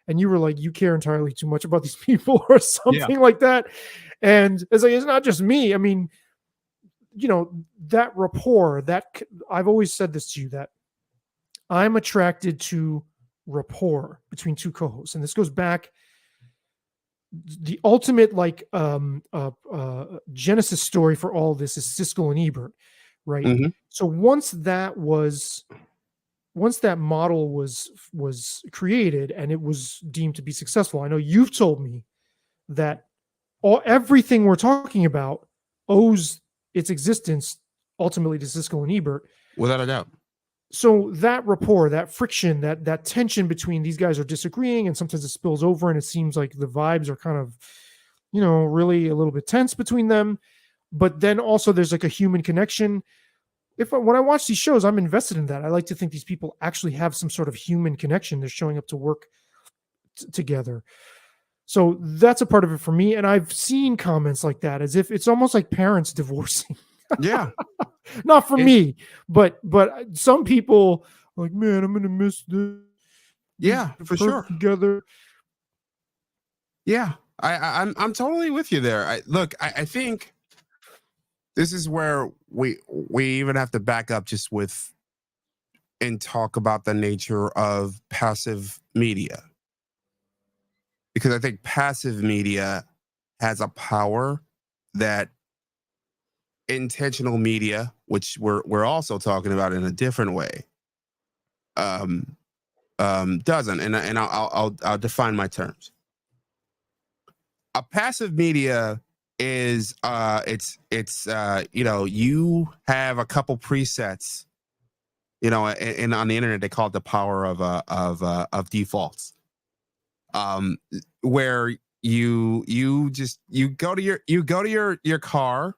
and you were like, you care entirely too much about these people or Yeah. something like that. And it's like, it's not just me. I mean, that rapport, that I've always said this to you, that I'm attracted to rapport between two co-hosts. And this goes back, the ultimate genesis story for all this is Siskel and Ebert, right? Mm-hmm. So once that model was created and it was deemed to be successful, I know you've told me that everything we're talking about owes its existence ultimately to Siskel and Ebert. Without a doubt. So that rapport, that friction, that tension between these guys are disagreeing, and sometimes it spills over, and it seems like the vibes are kind of, really a little bit tense between them. But then also there's like a human connection. When I watch these shows, I'm invested in that. I like to think these people actually have some sort of human connection. They're showing up to work together. So that's a part of it for me. And I've seen comments like that, as if it's almost like parents divorcing. Yeah. Not for me, but some people are like, man, I'm gonna miss this. Yeah, for sure. Together. Yeah, I'm totally with you there. I think this is where we even have to back up just with and talk about the nature of passive media, because I think passive media has a power that intentional media, which we're also talking about in a different way, doesn't. And I'll define my terms. A passive media is you have a couple presets, and on the internet they call it the power of defaults, where you go to your car,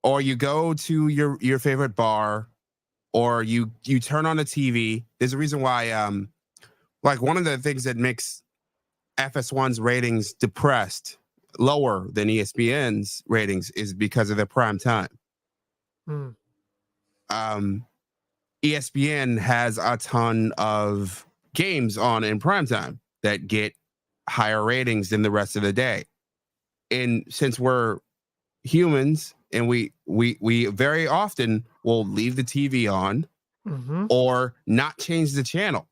or you go to your favorite bar, or you turn on the TV. There's a reason why like one of the things that makes FS1's ratings depressed, lower than ESPN's ratings, is because of their prime time. ESPN has a ton of games on in prime time that get higher ratings than the rest of the day. And since we're humans and we very often will leave the TV on, or not change the channel.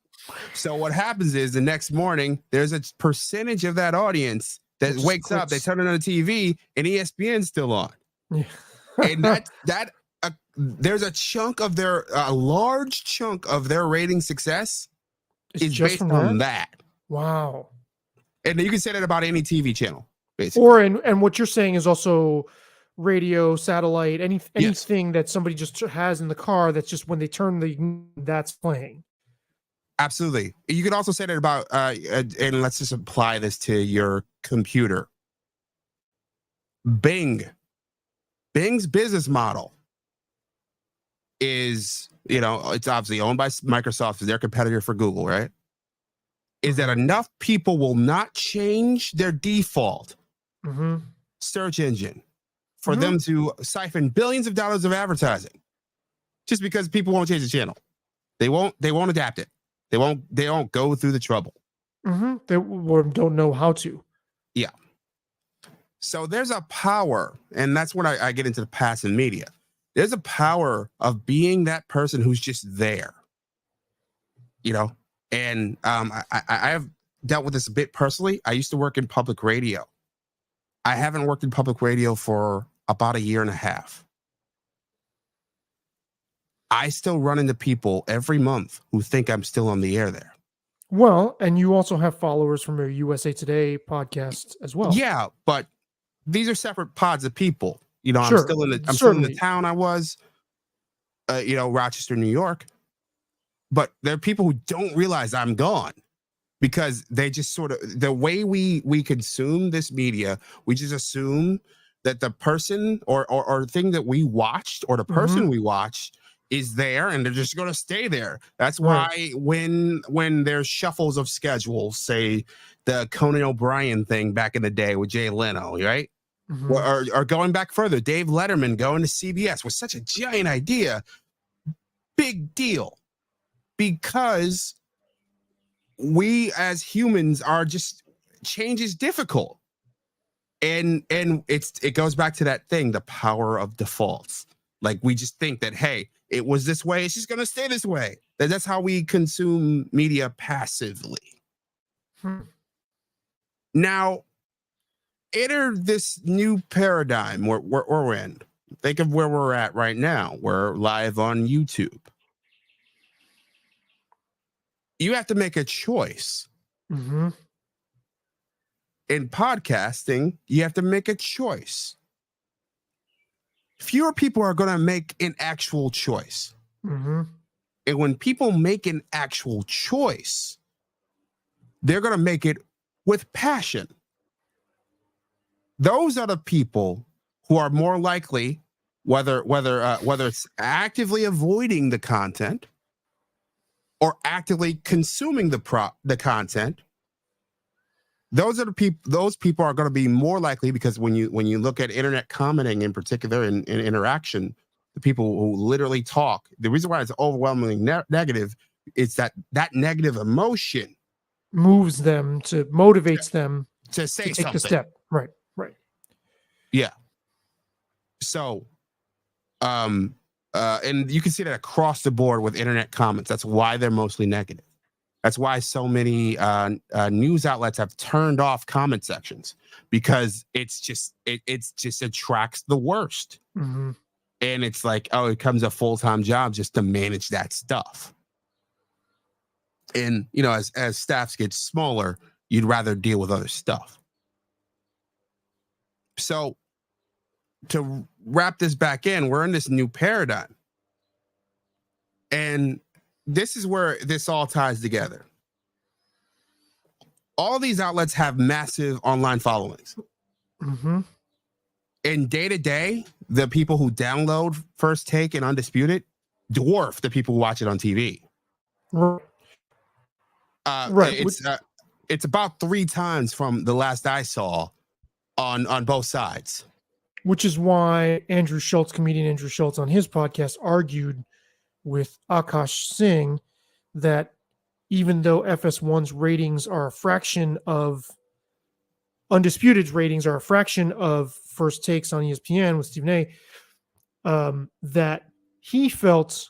So what happens is the next morning, there's a percentage of that audience that wakes up, they turn on the TV, and ESPN's still on. Yeah. And there's a large chunk of their rating success is based on that. Wow. And you can say that about any TV channel, basically. And what you're saying is also radio, satellite, anything that somebody just has in the car, that's just when they turn that's playing. Absolutely. You could also say that about, and let's just apply this to your computer. Bing's business model is, it's obviously owned by Microsoft, is their competitor for Google, right? Is that enough people will not change their default search engine for them to siphon billions of dollars of advertising, just because people won't change the channel. They won't adapt it. They don't go through the trouble. They don't know how to. Yeah. So there's a power, and that's when I get into the passive media. There's a power of being that person who's just there. And I have dealt with this a bit personally. I used to work in public radio. I haven't worked in public radio for about a year and a half. I still run into people every month who think I'm still on the air there. Well, and you also have followers from your USA Today podcast as well. Yeah, but these are separate pods of people. Sure, I'm still in the town I was, Rochester, New York. But there are people who don't realize I'm gone, because they just sort of, the way we consume this media, we just assume that the person or thing that we watched, or the person we watched, is there, and they're just going to stay there. That's why when there's shuffles of schedules, say the Conan O'Brien thing back in the day with Jay Leno, right? Or going back further, Dave Letterman going to CBS was such a giant idea. Big deal. Because we as humans are just, change is difficult. And it goes back to that thing, the power of defaults. Like, we just think that, hey, it was this way, it's just gonna stay this way. That's how we consume media passively. Now, enter this new paradigm where we're in. Think of where we're at right now. We're live on YouTube. You have to make a choice. Mm-hmm. In podcasting, you have to make a choice. Fewer people are going to make an actual choice. Mm-hmm. And when people make an actual choice, they're going to make it with passion. Those are the people who are more likely, whether it's actively avoiding the content or actively consuming the content. Those are the people. Those people are going to be more likely, because when you look at internet commenting in particular, in interaction, the people who literally talk, the reason why it's overwhelmingly negative is that negative emotion moves them, motivates them to say to take something. the step. Right. Yeah. So, and you can see that across the board with internet comments. That's why they're mostly negative. That's why so many news outlets have turned off comment sections, because it just attracts the worst. Mm-hmm. And it's like, oh, it becomes a full-time job just to manage that stuff. And, as staffs get smaller, you'd rather deal with other stuff. So to wrap this back in, we're in this new paradigm. And this is where this all ties together. All these outlets have massive online followings. Mm-hmm. And day to day, the people who download First Take and Undisputed dwarf the people who watch it on TV. Right. It's about 3 times from the last I saw on both sides. Which is why comedian Andrew Schultz on his podcast argued with Akash Singh that even though FS1's ratings are a fraction of Undisputed's ratings are a fraction of First Takes on ESPN with Stephen A, that he felt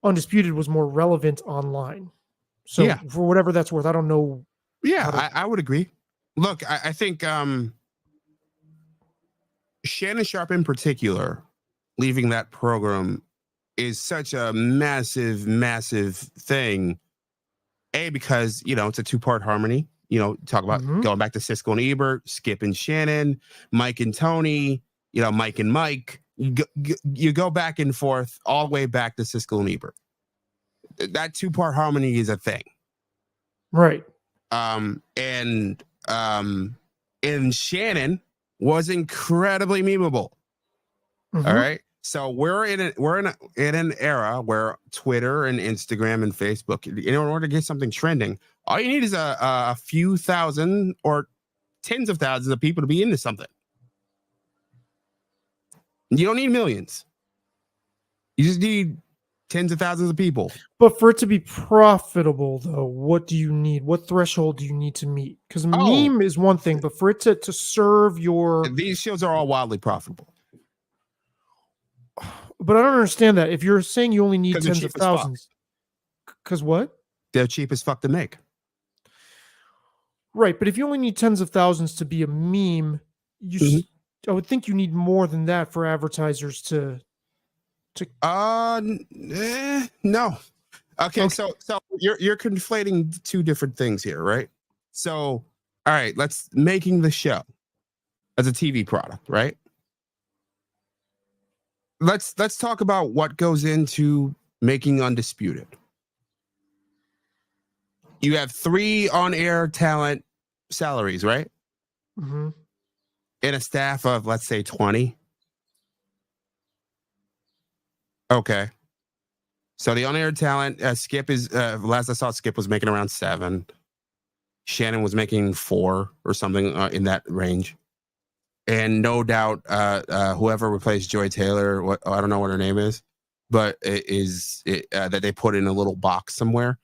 Undisputed was more relevant online. So yeah, for whatever that's worth, I don't know. Yeah, I would agree. Look, I think Shannon Sharpe in particular, leaving that program is such a massive, massive thing. Because, it's a 2-part harmony. Talk about going back to Siskel and Ebert, Skip and Shannon, Mike and Tony, Mike and Mike. You go back and forth all the way back to Siskel and Ebert. That 2-part harmony is a thing. Right. And Shannon was incredibly memeable. Mm-hmm. All right. So we're in an era where Twitter and Instagram and Facebook, in order to get something trending, all you need is a few thousand or tens of thousands of people to be into something. You don't need millions. You just need tens of thousands of people. But for it to be profitable, though, what do you need? What threshold do you need to meet? Because meme is one thing, but for it to serve your... These shows are all wildly profitable. But I don't understand that. If you're saying you only need tens of thousands, because what? They're cheap as fuck to make. Right, but if you only need tens of thousands to be a meme, I would think you need more than that for advertisers to. No. Okay. So you're conflating 2 different things here, right? So, all right, making the show as a TV product, right? Let's talk about what goes into making Undisputed. You have 3 on-air talent salaries, right? Mm-hmm. And a staff of, let's say, 20. Okay. So the on-air talent, Skip is, last I saw, Skip was making around 7. Shannon was making 4 or something in that range. And no doubt, whoever replaced Joy Taylor, I don't know what her name is, but that they put in a little box somewhere.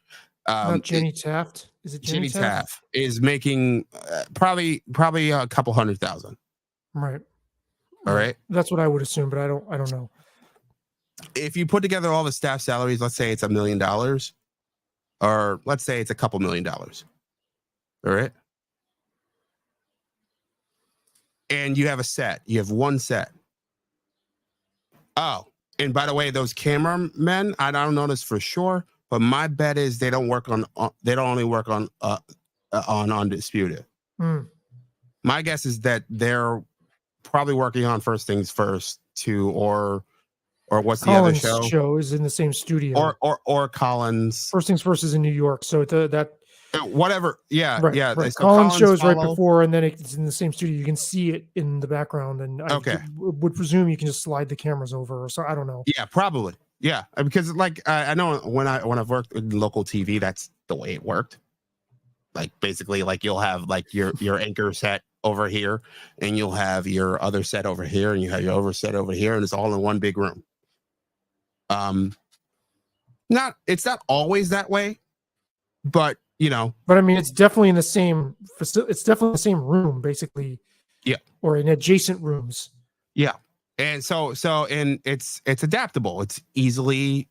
Not Jenny Taft. Is it Jenny Taft is making probably a couple $100,000. Right. All right. That's what I would assume, but I don't know. If you put together all the staff salaries, let's say it's $1 million, or let's say it's a couple $1 million. All right. And you have a set. You have one set. Oh, and by the way, those cameramen, I don't know this for sure, but my bet is they don't only work on Undisputed. My guess is that they're probably working on First Things First too, or what's Collins the other show is in the same studio. Or Collins. First Things First is in New York, so whatever. Yeah, right, yeah. Right. So Collins shows right before, and then it's in the same studio. You can see it in the background, and I would presume you can just slide the cameras over. Or so I don't know. Yeah, probably. Yeah, because like I know when I've worked in local TV, that's the way it worked. Like basically, like you'll have like your anchor set over here, and you'll have your other set over here, and you have your other set over here, and it's all in one big room. It's not always that way, but But I mean, it's definitely in the same facility. It's definitely the same room, basically. Yeah. Or in adjacent rooms. Yeah. And so and it's adaptable. It's easily,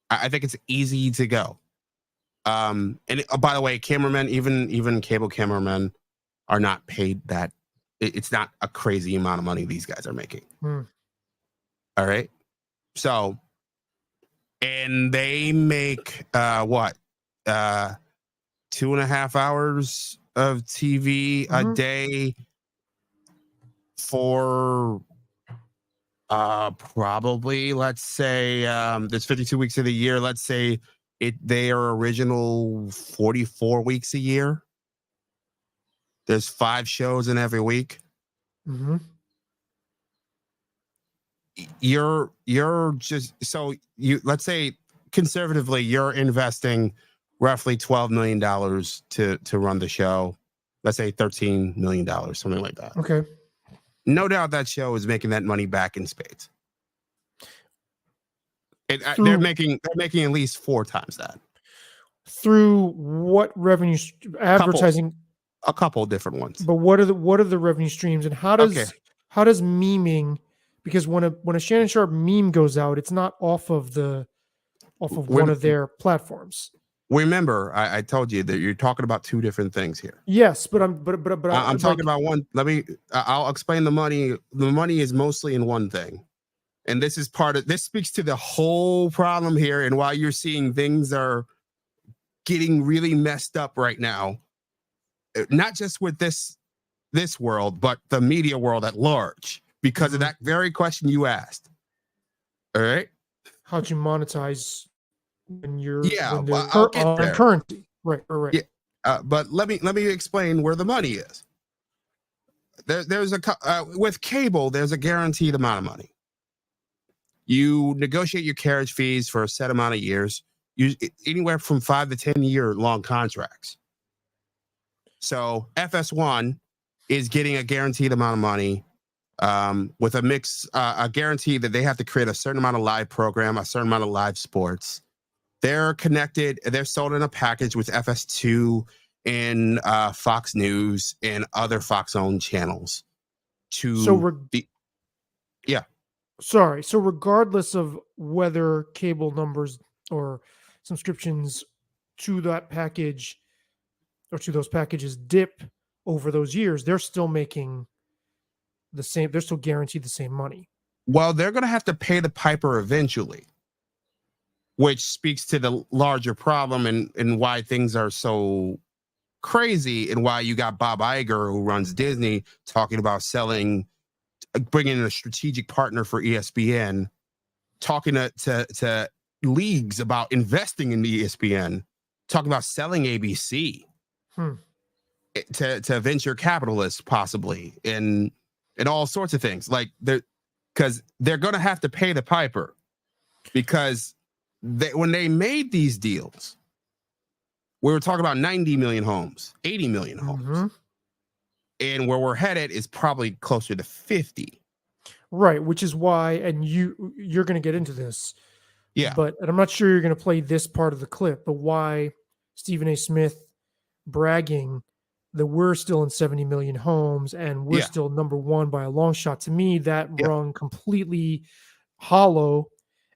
I think it's easy to go. And by the way, cameramen, even cable cameramen, are not paid that. It's not a crazy amount of money these guys are making. All right. So, and they make what? 2.5 hours of TV a day for probably, let's say, there's 52 weeks of the year. Let's say they are original 44 weeks a year. There's 5 shows in every week. You're just, so let's say conservatively, you're investing roughly $12 million to run the show. Let's say $13 million, something like that. Okay. No doubt that show is making that money back in spades. They're making at least 4 times that. Through what revenue? Advertising. A couple different ones. But what are the revenue streams, and how does memeing? Because when a Shannon Sharpe meme goes out, it's not off of one of their platforms. Remember, I told you that you're talking about 2 different things here. Yes, but I'm talking about one. I'll explain the money. The money is mostly in one thing. And this is this speaks to the whole problem here, and why you're seeing things are getting really messed up right now. Not just with this world, but the media world at large, because of that very question you asked. All right. How'd you monetize when you're I'll get there. Currency? Right. Yeah. But let me explain where the money is. There's with cable, there's a guaranteed amount of money. You negotiate your carriage fees for a set amount of years, anywhere from 5 to 10 year long contracts. So FS1 is getting a guaranteed amount of money, with a mix, a guarantee that they have to create a certain amount of live program, a certain amount of live sports. They're connected. They're sold in a package with FS2 and Fox News and other Fox-owned channels. Sorry. So regardless of whether cable numbers or subscriptions to that package or to those packages dip over those years, they're still making the same. They're still guaranteed the same money. Well, they're going to have to pay the piper eventually, which speaks to the larger problem and why things are so crazy, and why you got Bob Iger, who runs Disney, talking about bringing in a strategic partner for ESPN, talking to leagues about investing in the ESPN, talking about selling ABC to venture capitalists possibly, and all sorts of things. Like because they're going to have to pay the piper, because when they made these deals, we were talking about 90 million homes, 80 million homes. And where we're headed is probably closer to 50. Right, which is why, and you're going to get into this. Yeah. And I'm not sure you're going to play this part of the clip, but why Stephen A. Smith bragging that we're still in 70 million homes and we're still number one by a long shot. To me, that rung completely hollow,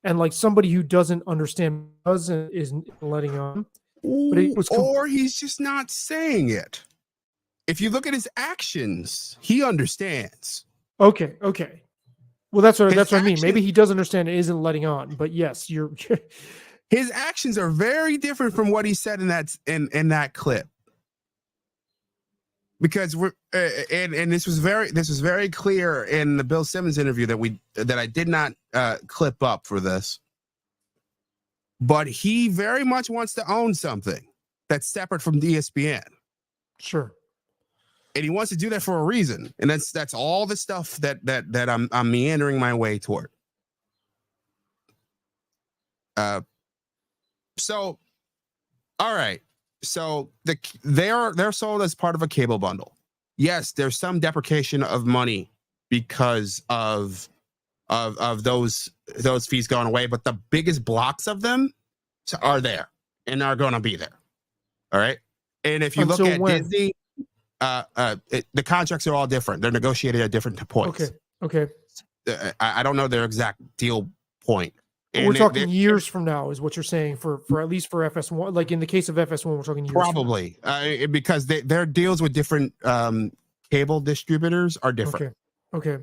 and like somebody who doesn't understand isn't letting on. But it was or he's just not saying it. If you look at his actions, he understands. Okay. Well, that's what I mean. Maybe he does understand it isn't letting on, but yes, you're. His actions are very different from what he said in that clip. Because we're and this was very clear in the Bill Simmons interview that I did not clip up for this. But he very much wants to own something that's separate from ESPN. Sure. And he wants to do that for a reason. And that's all the stuff that I'm meandering my way toward. So all right. So they're sold as part of a cable bundle. Yes, there's some deprecation of money because of those fees going away, but the biggest blocks of them are there and are going to be there. All right. And if you look at Disney, the contracts are all different. They're negotiated at different points. Okay. I don't know their exact deal point. And we're talking years from now, is what you're saying for at least for FS1. Like in the case of FS1, we're talking years. Probably because their deals with different cable distributors are different. Okay.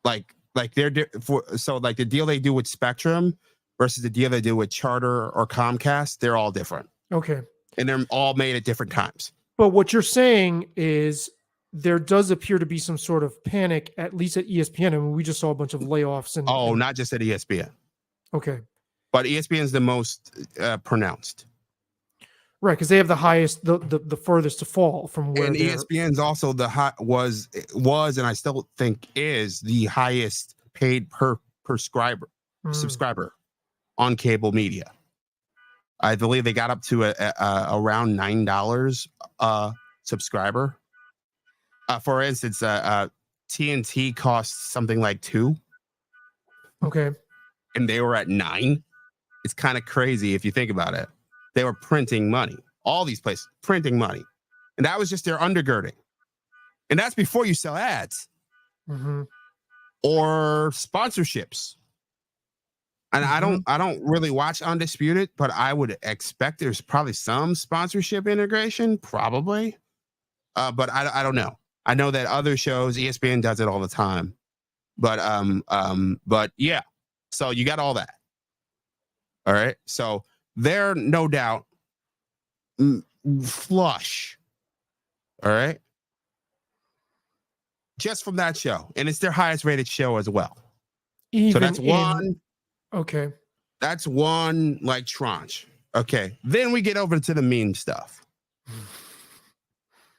Like the deal they do with Spectrum versus the deal they do with Charter or Comcast, they're all different. Okay. And they're all made at different times. But what you're saying is there does appear to be some sort of panic, at least at ESPN. I mean, we just saw a bunch of layoffs and not just at ESPN. Okay. But ESPN is the most pronounced. Right, because they have the highest, the furthest to fall from where. And ESPN's also was and I still think is the highest paid per subscriber on cable media. I believe they got up to around $9 a subscriber. For instance, TNT costs something like $2. Okay. And they were at $9. It's kind of crazy if you think about it. They were printing money. All these places printing money, and that was just their undergirding. And that's before you sell ads or sponsorships. And I don't really watch Undisputed, but I would expect there's probably some sponsorship integration, probably. But I don't know. I know that other shows, ESPN does it all the time. But yeah. So you got all that. All right. So they're no doubt flush. All right. Just from that show. And it's their highest rated show as well. So that's one. Okay. That's one like tranche. Okay. Then we get over to the meme stuff.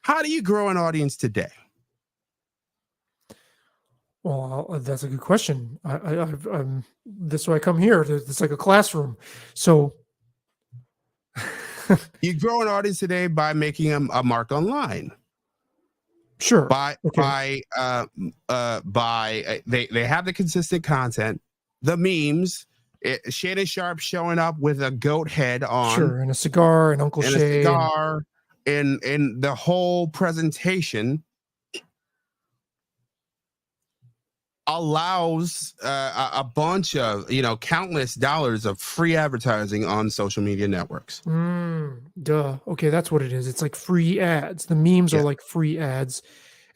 How do you grow an audience today? Well, that's a good question. I'm that's why I come here. It's like a classroom. So you grow an audience today by making a mark online. Sure. They have the consistent content, the memes. Shannon Sharp showing up with a goat head on, sure, and a cigar, and Uncle Shay, and the whole presentation allows a bunch of countless dollars of free advertising on social media networks. Duh. Okay, that's what it is. It's like free ads. The memes are like free ads,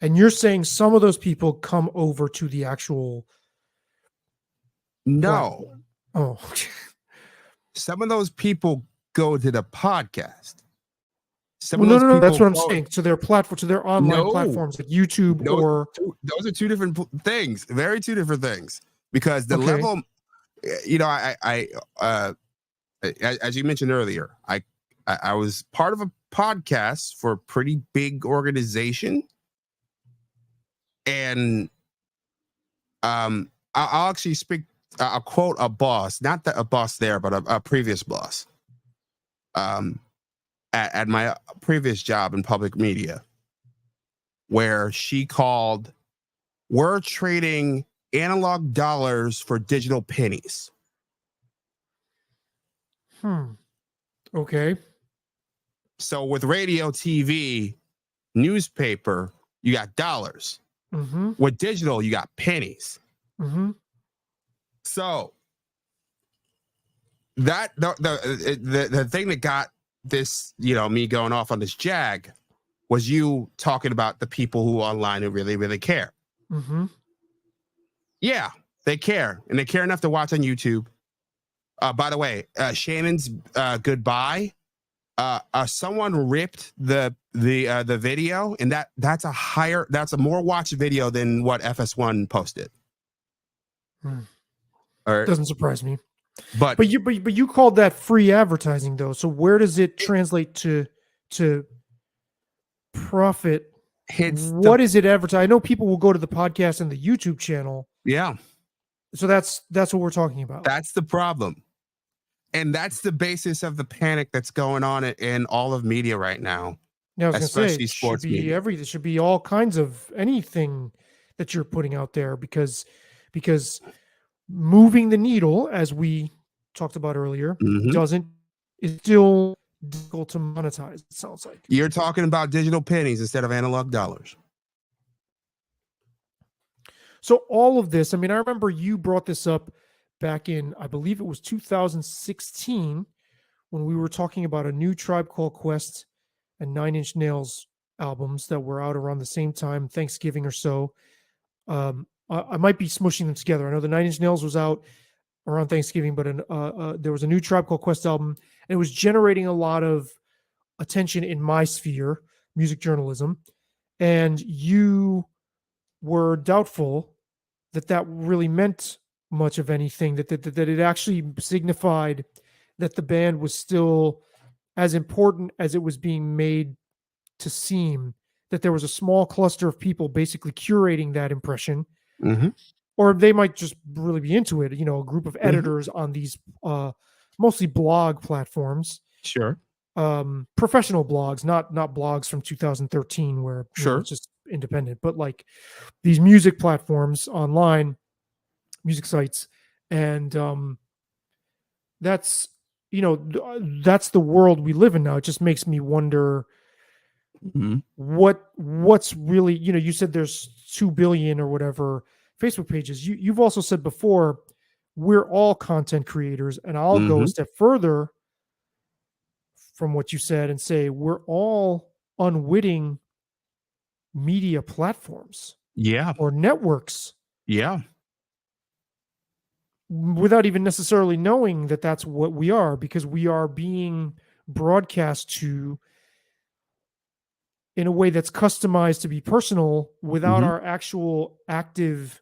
and you're saying some of those people come over to the actual. No. Platform. Oh, some of those people go to the podcast. No, that's what I'm saying. To their platform, to their online platforms like YouTube those are two different things. Very two different things. Because the level, as you mentioned earlier, I was part of a podcast for a pretty big organization, and I'll actually speak. I'll quote a boss, not a boss there, but a previous boss. At my previous job in public media, where she called, we're trading analog dollars for digital pennies. Okay. So with radio, TV, newspaper, you got dollars. Mm-hmm. With digital, you got pennies. Mm-hmm. So that the thing that got this, me going off on this jag was you talking about the people who online who really, really care. Mm-hmm. Yeah, they care, and they care enough to watch on YouTube. By the way, Shannon's goodbye. Someone ripped the video, and that's a more watched video than what FS1 posted. Doesn't surprise me. But you called that free advertising though. So where does it translate to profit? What is it advertised? I know people will go to the podcast and the YouTube channel. Yeah. So that's what we're talking about. That's the problem. And that's the basis of the panic that's going on in all of media right now. Yeah, I was especially say, sports media. There should be all kinds of anything that you're putting out there because moving the needle, as we talked about earlier, is still difficult to monetize, it sounds like. You're talking about digital pennies instead of analog dollars. So all of this, I mean, I remember you brought this up back in, I believe it was 2016, when we were talking about a new Tribe Called Quest and 9 Inch Nails albums that were out around the same time, Thanksgiving or so. I might be smushing them together. I know the 9 Inch Nails was out around Thanksgiving, but there was a new Tribe Called Quest album, and it was generating a lot of attention in my sphere, music journalism, and you were doubtful that really meant much of anything, that it actually signified that the band was still as important as it was being made to seem, that there was a small cluster of people basically curating that impression, or they might just really be into it, a group of editors on these mostly blog platforms. Sure. Professional blogs, not blogs from 2013 where it's just independent, but like these music platforms online, music sites, and that's that's the world we live in now. It just makes me wonder what's really, you said there's 2 billion or whatever Facebook pages. You've also said before, we're all content creators, and I'll go a step further from what you said and say we're all unwitting media platforms, or networks, without even necessarily knowing that that's what we are, because we are being broadcast to in a way that's customized to be personal without our actual active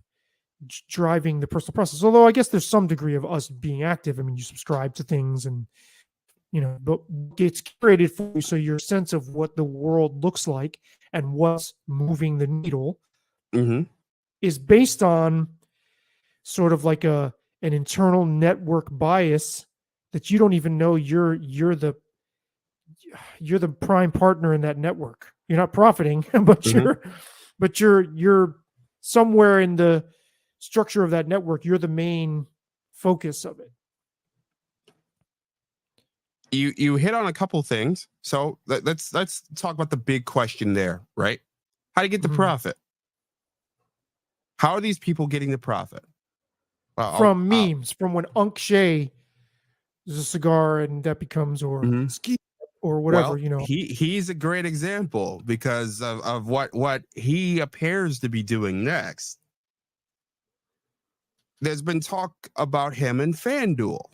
driving the personal process. Although I guess there's some degree of us being active. I mean, you subscribe to things and, but it's curated for you. So your sense of what the world looks like and what's moving the needle is based on sort of like an internal network bias that you don't even know you're the prime partner in that network. You're not profiting, but you're somewhere in the structure of that network. You're the main focus of it. You hit on a couple things. So let's talk about the big question there, right? How do you get the profit? How are these people getting the profit? From memes, from when Unc Shay is a cigar and that becomes ski or whatever, He's a great example because of what he appears to be doing next. There's been talk about him and FanDuel.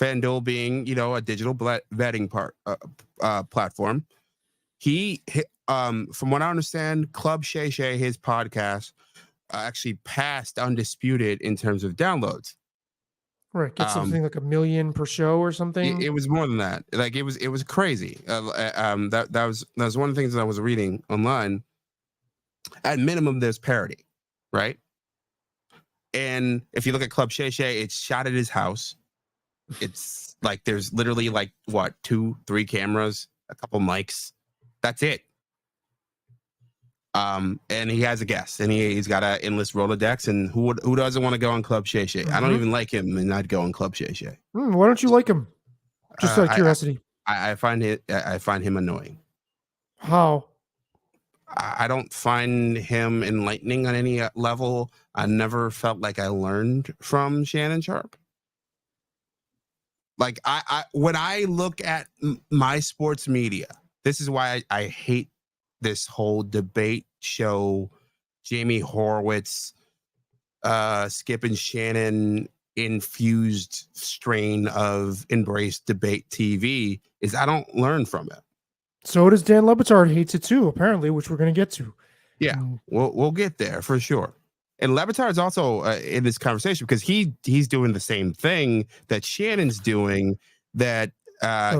FanDuel being, a digital betting platform. He, from what I understand, Club Shay Shay, his podcast, actually passed Undisputed in terms of downloads. Right, get something like 1 million per show or something. It was more than that. Like it was crazy. That was one of the things that I was reading online. At minimum, there's parity, right? And if you look at Club Shay Shay, it's shot at his house. It's like there's literally like 2-3 cameras, a couple mics. That's it. And he has a guest, and he's got an endless Rolodex. And who doesn't want to go on Club Shay Shay? I don't even like him, and I'd go on Club Shay Shay. Why don't you like him? Just out of curiosity. I find him annoying. How? I don't find him enlightening on any level. I never felt like I learned from Shannon Sharpe. Like when I look at my sports media, this is why I hate this whole debate show, Jamie Horowitz, Skip and Shannon infused strain of Embrace Debate TV, is I don't learn from it. So does Dan Le Batard, hates it too, apparently, which we're going to get to. Yeah, we'll get there for sure. And Le Batard is also in this conversation because he's doing the same thing that Shannon's doing, that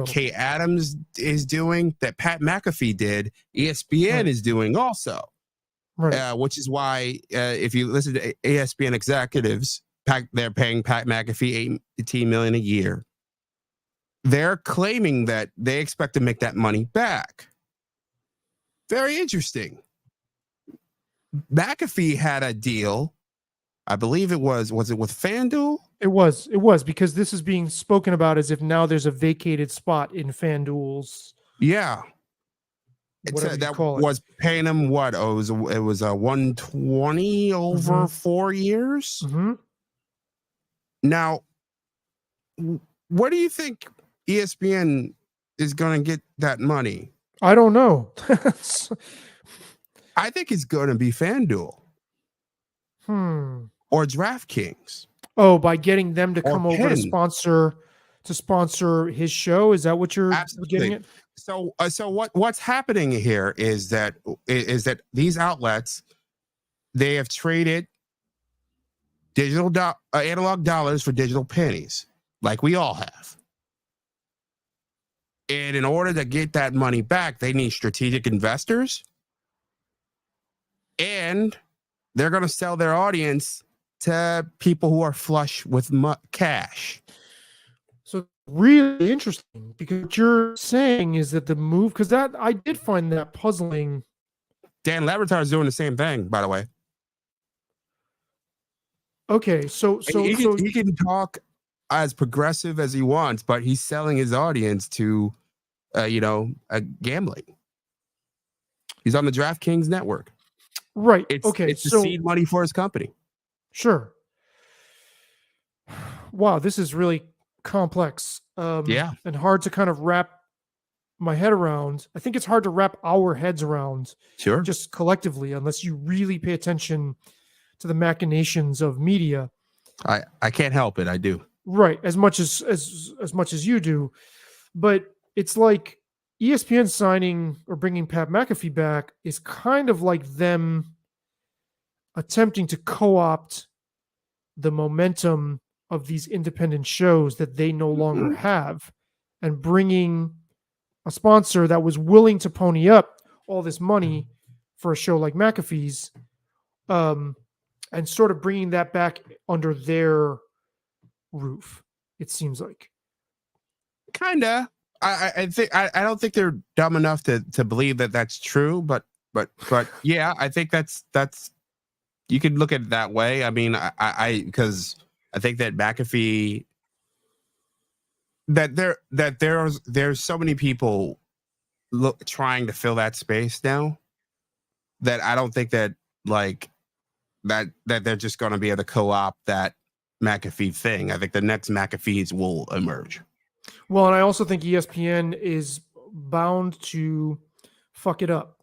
Kay Adams is doing, that Pat McAfee did, ESPN is doing also. Right. Which is why if you listen to ESPN executives, they're paying Pat McAfee $18 million a year. They're claiming that they expect to make that money back. Very interesting. McAfee had a deal. I believe it was it with FanDuel? It was because this is being spoken about as if now there's a vacated spot in FanDuel's. Yeah. Was paying him what? Oh, it was a 120 over 4 years. Mm-hmm. Now, what do you think ESPN is going to get that money? I don't know. I think it's going to be FanDuel. Or DraftKings. Oh, by getting them to come over to sponsor his show? Is that what you're getting at? So what's happening here is that these outlets, they have traded digital analog dollars for digital pennies, like we all have. And in order to get that money back, they need strategic investors, and they're going to sell their audience to people who are flush with cash. So really interesting, because what you're saying is that the move, because that I did find that puzzling. Dan Le Batard is doing the same thing, by the way. Okay, so he can talk as progressive as he wants, but he's selling his audience to, gambling. He's on the DraftKings network. Right. It's so seed money for his company. Sure. Wow, this is really complex. And hard to kind of wrap my head around. I think it's hard to wrap our heads around. Sure. Just collectively, unless you really pay attention to the machinations of media. I can't help it. I do. Right, as much as you do, but it's like ESPN signing or bringing Pat McAfee back is kind of like them attempting to co-opt the momentum of these independent shows that they no longer have, and bringing a sponsor that was willing to pony up all this money for a show like McAfee's, and sort of bringing that back under their roof. It seems like. Kinda. I don't think they're dumb enough to believe that that's true, but yeah, I think that's you could look at it that way. I mean, because I think that McAfee, there's so many people trying to fill that space now, that I don't think that that they're just going to be able to co-opt that McAfee thing. I think the next McAfees will emerge. Well, and I also think ESPN is bound to fuck it up.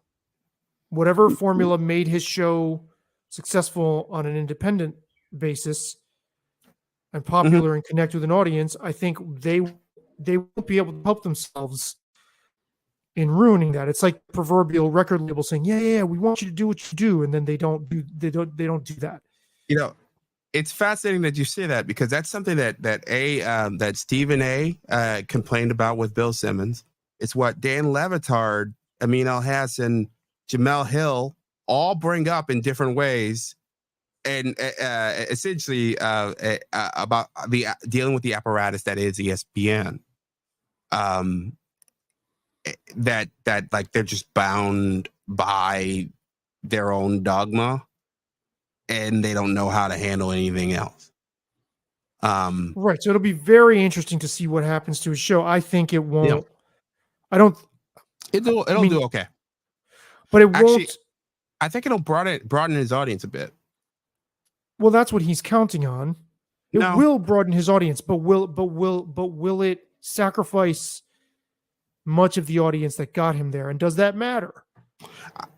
Whatever formula made his show successful on an independent basis and popular and connect with an audience, I think they won't be able to help themselves in ruining that. It's like proverbial record label saying, "Yeah, we want you to do what you do," and then they don't do that. It's fascinating that you say that, because that's something that Stephen A. Complained about with Bill Simmons. It's what Dan Le Batard, Amin Elhassan, Jamel Hill all bring up in different ways, and essentially about dealing with the apparatus that is ESPN. That like they're just bound by their own dogma, and they don't know how to handle anything else. Right. So it'll be very interesting to see what happens to his show. I think it won't. Yeah. I don't. It'll do okay, but it won't. I think it'll broaden his audience a bit. Well, that's what he's counting on. It will broaden his audience, but will it sacrifice much of the audience that got him there? And does that matter?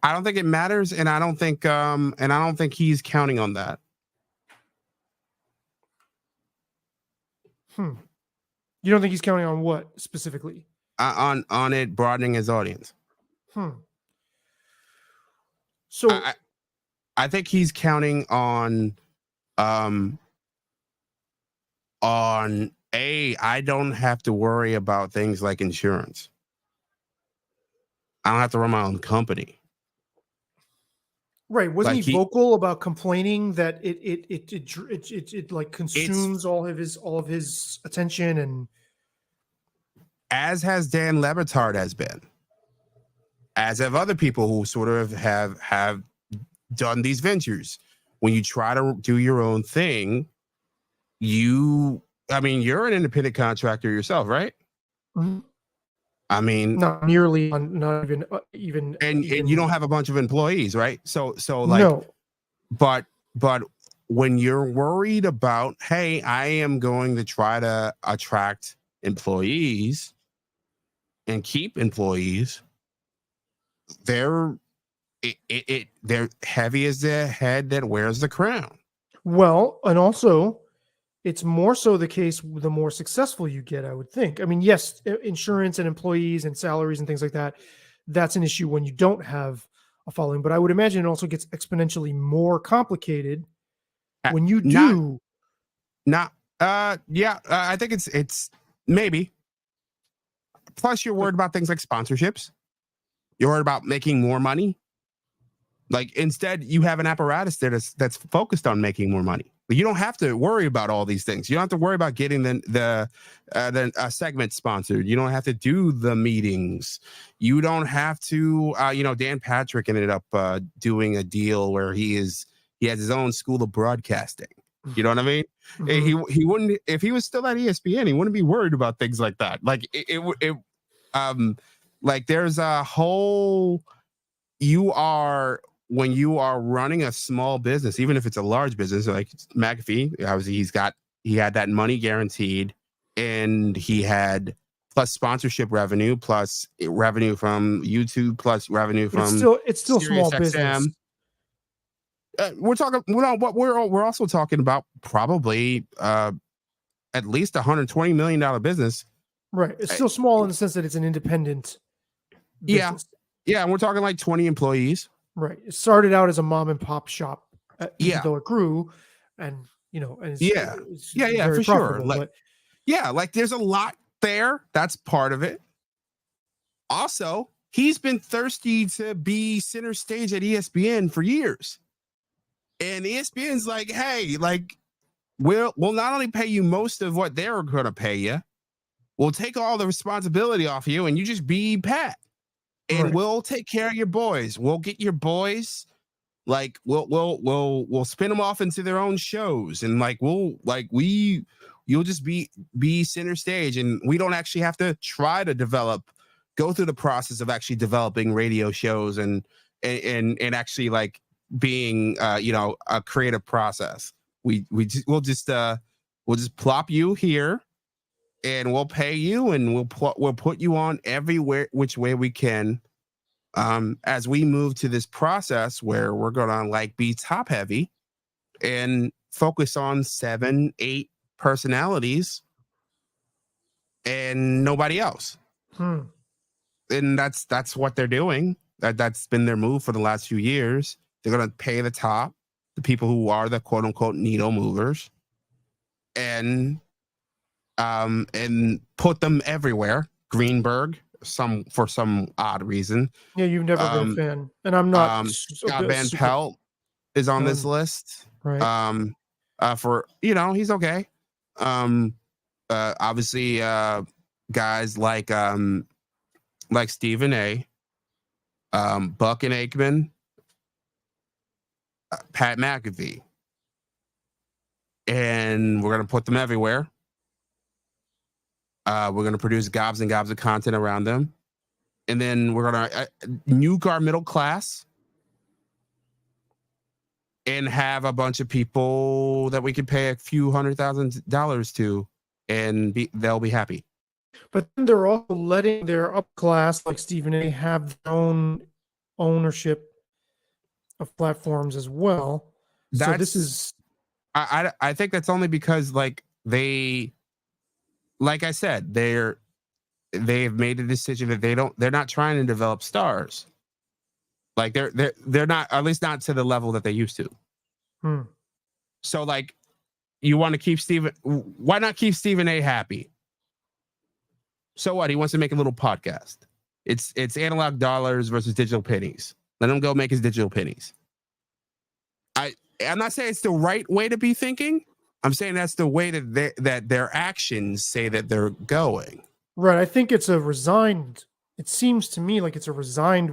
I don't think it matters, and I don't think he's counting on that. You don't think he's counting on what specifically? On it broadening his audience. So I think he's counting on I don't have to worry about things like insurance. I don't have to run my own company. Right. Wasn't he vocal about complaining that it like consumes all of his attention, and as has Dan Le Batard has been, as have other people who sort of have done these ventures. When you try to do your own thing, you're an independent contractor yourself, right? Mm-hmm. I mean, not even, and you don't have a bunch of employees, right? So like, no. But when you're worried about, hey, I am going to try to attract employees and keep employees, they're heavy as the head that wears the crown. Well, and also, it's more so the case the more successful you get, I would think. I mean, yes, insurance and employees and salaries and things like that, that's an issue when you don't have a following. But I would imagine it also gets exponentially more complicated when you do. I think it's maybe. Plus, you're worried about things like sponsorships. You're worried about making more money. Like, instead, you have an apparatus that's focused on making more money. You don't have to worry about all these things. You don't have to worry about getting the segment sponsored. You don't have to do the meetings. You don't have to. Dan Patrick ended up doing a deal where he has his own school of broadcasting. You know what I mean? Mm-hmm. He wouldn't, if he was still at ESPN, he wouldn't be worried about things like that. Like like there's a whole. When you are running a small business, even if it's a large business like McAfee, obviously he had that money guaranteed, and he had plus sponsorship revenue, plus revenue from YouTube, plus revenue from it's still small business. We're talking. We're also talking about probably at least $120 million business. Right. It's still small in the sense that it's an independent business. Yeah, and we're talking like 20 employees. Right. It started out as a mom and pop shop, though it grew, and it's for sure. Like there's a lot there. That's part of it. Also, he's been thirsty to be center stage at ESPN for years, and ESPN's like, hey, like we'll not only pay you most of what they're going to pay you, we'll take all the responsibility off you, and you just be Pat. And we'll take care of your boys. We'll get your boys, like we'll spin them off into their own shows, and you'll just be center stage, and we don't actually have to try to go through the process of actually developing radio shows and actually like being a creative process. We'll just plop you here, and we'll pay you, and we'll put you on everywhere which way we can, as we move to this process where we're gonna like be top heavy and focus on 7-8 personalities and nobody else. And that's what they're doing. That's been their move for the last few years. They're gonna pay the people who are the quote unquote needle movers, and put them everywhere. Greenberg, for some odd reason. Yeah, you've never been a fan, and I'm not. Scott Van Pelt is on this list. Right. For he's okay. Obviously, guys like Stephen A. Buck and Aikman, Pat McAfee, and we're gonna put them everywhere. We're gonna produce gobs and gobs of content around them, and then we're gonna nuke our middle class and have a bunch of people that we can pay a few $100,000 to, and they'll be happy. But then they're also letting their up class, like Stephen A., have their own ownership of platforms as well. So this is, I think that's only because like I said, they've made a decision that they're not trying to develop stars. Like they're not, at least not to the level that they used to. So like, you want to keep why not keep Stephen A. happy? So what? He wants to make a little podcast. It's analog dollars versus digital pennies. Let him go make his digital pennies. I'm not saying it's the right way to be thinking. I'm saying that's the way that their actions say that they're going. Right. I think it's it seems to me like it's a resigned